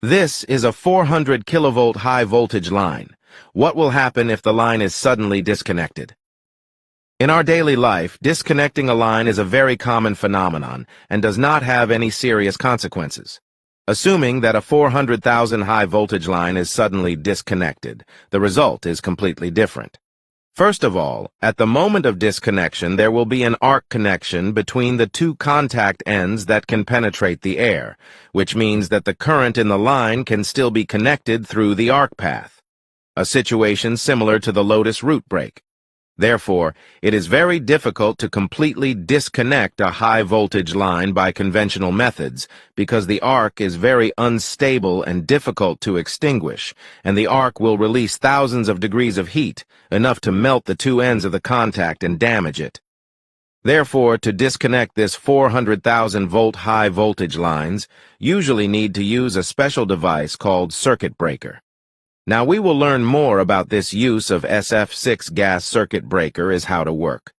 This is a 400 kilovolt high voltage line. What will happen if the line is suddenly disconnected? In our daily life, disconnecting a line is a very common phenomenon and does not have any serious consequences. Assuming that a 400,000 high voltage line is suddenly disconnected, the result is completely different. First of all, at the moment of disconnection, there will be an arc connection between the two contact ends that can penetrate the air, which means that the current in the line can still be connected through the arc path, a situation similar to the Lotus root brake. Therefore, it is very difficult to completely disconnect a high-voltage line by conventional methods because the arc is very unstable and difficult to extinguish, and the arc will release thousands of degrees of heat, enough to melt the two ends of the contact and damage it. Therefore, to disconnect this 400,000-volt high-voltage lines, usually need to use a special device called circuit breaker. Now we will learn more about this use of SF6 gas circuit breaker is how to work.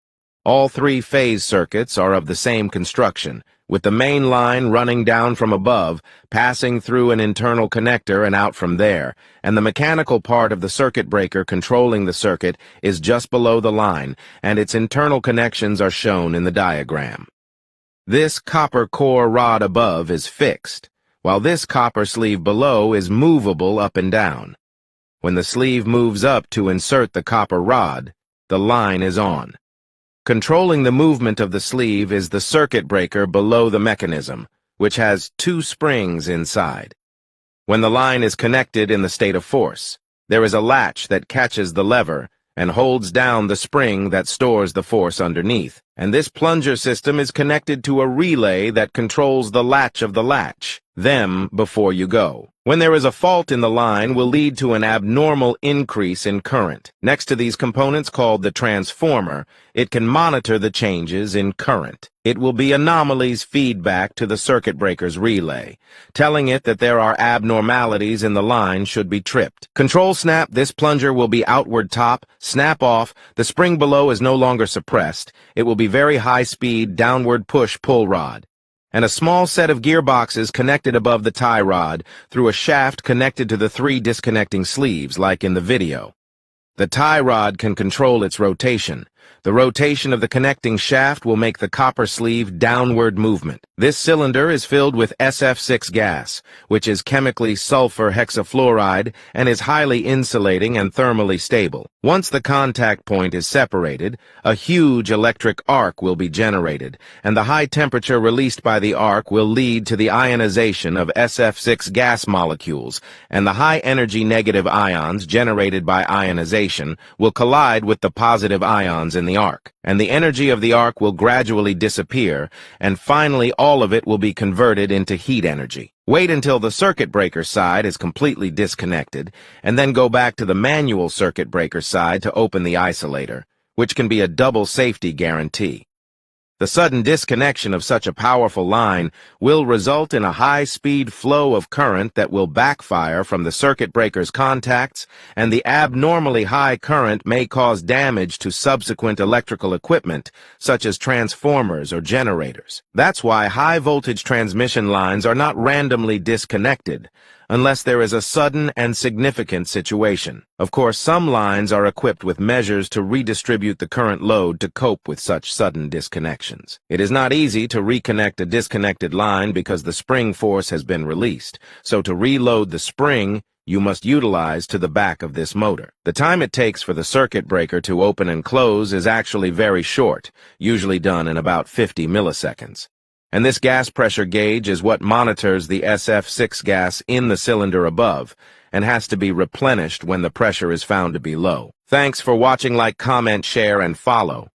All three-phase circuits are of the same construction, with the main line running down from above, passing through an internal connector and out from there, and the mechanical part of the circuit breaker controlling the circuit is just below the line, and its internal connections are shown in the diagram. This copper core rod above is fixed, while this copper sleeve below is movable up and down. When the sleeve moves up to insert the copper rod, the line is on. Controlling the movement of the sleeve is the circuit breaker below the mechanism, which has two springs inside. When the line is connected in the state of force, there is a latch that catches the lever and holds down the spring that stores the force underneath, and this plunger system is connected to a relay that controls the latch of the latch, them before you go. When there is a fault in the line will lead to an abnormal increase in current. Next to these components called the transformer, it can monitor the changes in current. It will be anomalies feedback to the circuit breaker's relay, telling it that there are abnormalities in the line should be tripped. Control snap, this plunger will be outward top, snap off, the spring below is no longer suppressed, it will be very high speed downward push pull rod, and a small set of gearboxes connected above the tie rod through a shaft connected to the three disconnecting sleeves like in the video. The tie rod can control its rotation. The rotation of the connecting shaft will make the copper sleeve downward movement. This cylinder is filled with SF6 gas, which is chemically sulfur hexafluoride and is highly insulating and thermally stable. Once the contact point is separated, a huge electric arc will be generated, and the high temperature released by the arc will lead to the ionization of SF6 gas molecules, and the high-energy negative ions generated by ionization will collide with the positive ions in the arc, and the energy of the arc will gradually disappear, and finally all of it will be converted into heat energy. Wait until the circuit breaker side is completely disconnected, and then go back to the manual circuit breaker side to open the isolator, which can be a double safety guarantee. The sudden disconnection of such a powerful line will result in a high-speed flow of current that will backfire from the circuit breaker's contacts, and the abnormally high current may cause damage to subsequent electrical equipment, such as transformers or generators. That's why high-voltage transmission lines are not randomly disconnected, unless there is a sudden and significant situation. Of course, some lines are equipped with measures to redistribute the current load to cope with such sudden disconnections. It is not easy to reconnect a disconnected line because the spring force has been released, so to reload the spring, you must utilize to the back of this motor. The time it takes for the circuit breaker to open and close is actually very short, usually done in about 50 milliseconds. And this gas pressure gauge is what monitors the SF6 gas in the cylinder above, and has to be replenished when the pressure is found to be low. Thanks for watching. Like, comment, share, and follow.